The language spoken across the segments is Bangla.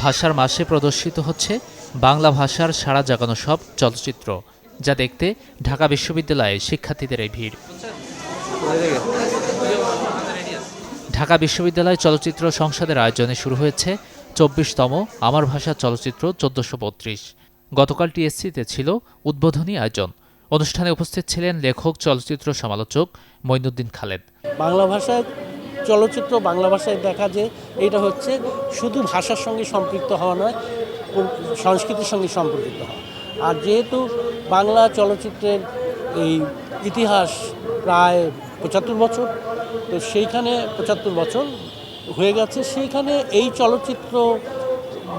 ভাষার মাসে প্রদর্শিত হচ্ছে বাংলা ভাষার সাড়া জাগানো সব চলচ্চিত্র, যা দেখতে ঢাকা বিশ্ববিদ্যালয়ে শিক্ষার্থীদের এই ভিড়। ঢাকা বিশ্ববিদ্যালয় চলচ্চিত্র সংসদের আয়োজনে শুরু হয়েছে ২৪তম আমার ভাষা চলচ্চিত্র ১৪৩২। গতকাল টিএসসিতে ছিল উদ্বোধনী আয়োজন। অনুষ্ঠানে উপস্থিত ছিলেন লেখক, চলচ্চিত্র সমালোচক মঈনুদ্দিন খালেদ। বাংলা ভাষায় চলচ্চিত্র বাংলা ভাষায় দেখা যে এটা হচ্ছে শুধু ভাষার সঙ্গে সম্পৃক্ত হওয়া নয়, সংস্কৃতির সঙ্গে সম্পর্কিত হওয়া। আর যেহেতু বাংলা চলচ্চিত্রের এই ইতিহাস প্রায় ৭৫ বছর, তো সেইখানে ৭৫ বছর হয়ে গেছে, সেইখানে এই চলচ্চিত্র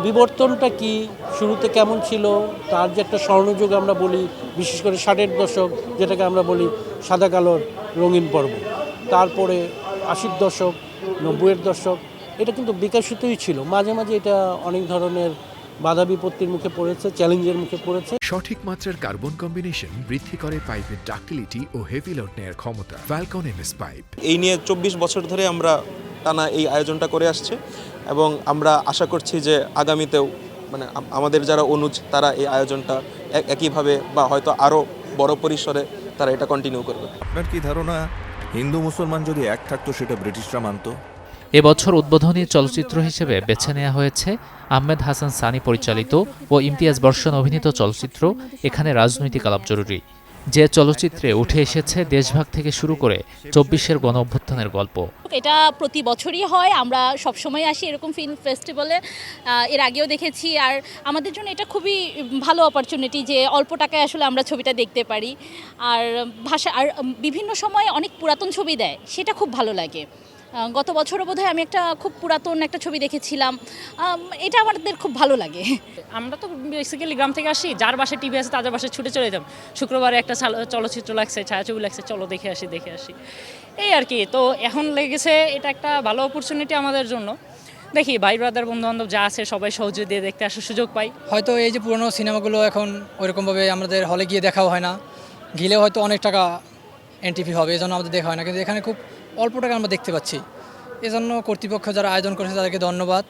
বিবর্তনটা কি, শুরুতে কেমন ছিল, তার যে একটা স্বর্ণযুগ আমরা বলি, বিশেষ করে ৬০-এর দশক যেটাকে আমরা বলি সাদা কালোর রঙিন পর্ব, তারপরে ৮০-এর দশক, ৯০-এর দশক, এটা কিন্তু বিকশিতই ছিল। মাঝে মাঝে এটা অনেক ধরনের বাধা বিপত্তির মুখে পড়েছে, চ্যালেঞ্জের মুখে পড়েছে। সঠিক মাত্রার কার্বন কম্বিনেশন বৃদ্ধি করে পাইপের ডাক্টিলিটি ও হেভি লোড নেয়ার ক্ষমতা। Falcon MS pipe. এই নিয়ে ২৪ বছর ধরে আমরা টানা এই আয়োজনটা করে আসছে এবং আমরা আশা করছি যে আগামীতেও মানে আমাদের যারা অনুজ তারা এই আয়োজনটা একইভাবে বা হয়তো আরও বড় পরিসরে তারা এটা কন্টিনিউ করবে। আপনার কি ধারণা হিন্দু মুসলমান যদি এক থাকতো সেটা ব্রিটিশরা মানত? এবছর উদ্বোধনী চলচ্চিত্র হিসেবে বেছে নেওয়া হয়েছে আহমেদ হাসান সানি পরিচালিত ও ইমতিয়াজ বর্ষণ অভিনীত চলচ্চিত্র এখানে রাজনৈতিক আলাপ জরুরি, যে চলচ্চিত্রে উঠে এসেছে দেশভাগ থেকে শুরু করে ২৪-এর গণঅভ্যুত্থানের গল্প। এটা প্রতি বছরই হয়, আমরা সবসময় আসি এরকম ফিল্ম ফেস্টিভ্যালে, এর আগেও দেখেছি। আর আমাদের জন্য এটা খুবই ভালো অপরচুনিটি যে অল্প টাকায় আসলে আমরা ছবিটা দেখতে পারি। আর ভাষা আর বিভিন্ন সময় অনেক পুরাতন ছবি দেয়, সেটা খুব ভালো লাগে। গত বছরও বোধহয় আমি একটা খুব পুরাতন একটা ছবি দেখেছিলাম, এটা আমাদের খুব ভালো লাগে। আমরা তো বেসিক্যালি গ্রাম থেকে আসি, যার বাসায় টিভি আছে তাদের বাসায় ছুটে চলে যেতাম। শুক্রবারে একটা চলচ্চিত্র লাগছে, ছায়াছবি লাগছে, চলো দেখে আসি এই আর কি। তো এখন লেগেছে এটা একটা ভালো অপরচুনিটি আমাদের জন্য। দেখি ভাই ব্রাদার বন্ধু বান্ধব যা আছে সবাই সহজে দিয়ে দেখতে আসার সুযোগ পাই। হয়তো এই যে পুরনো সিনেমাগুলো এখন ওইরকমভাবে আমাদের হলে গিয়ে দেখাও হয় না, গেলেও হয়তো অনেক টাকা এন্ট্রি হবে, এই জন্য আমাদের দেখা হয় না। কিন্তু এখানে খুব অল্প টাকা আমরা দেখতে পাচ্ছি, এজন্য কর্তৃপক্ষ যারা আয়োজন করেছে তাদেরকে ধন্যবাদ।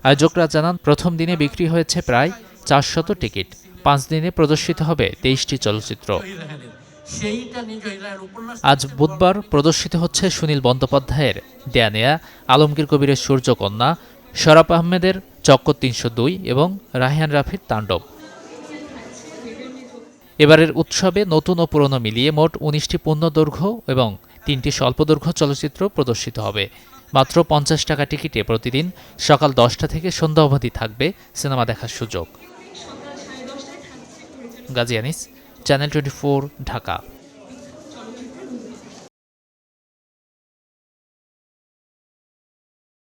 আয়োজকরা জানান, প্রথম দিনে বিক্রি হয়েছে প্রায় ৪০০ টিকিট। ৫ দিনে প্রদর্শিত হবে ২৩টি চলচ্চিত্র। আজ বুধবার প্রদর্শিত হচ্ছে সুনীল বন্দ্যোপাধ্যায়ের দেয়া নেয়া, আলমগীর কবিরের সূর্যকন্যা, শরাফ আহমেদের চক্কর ৩০২ এবং রায়হান রাফির তাণ্ডব। এবারের উৎসবে নতুন ও পুরনো মিলিয়ে মোট ১৯টি পূর্ণদৈর্ঘ্য এবং ৩টি স্বল্পদৈর্ঘ্য চলচ্চিত্র প্রদর্শিত হবে। মাত্র ৫০ টাকা টিকিটে প্রতিদিন সকাল ১০টা থেকে সন্ধ্যা অবধি থাকবে সিনেমা দেখার সুযোগ। গাজী আনিস, চ্যানেল 24, ঢাকা।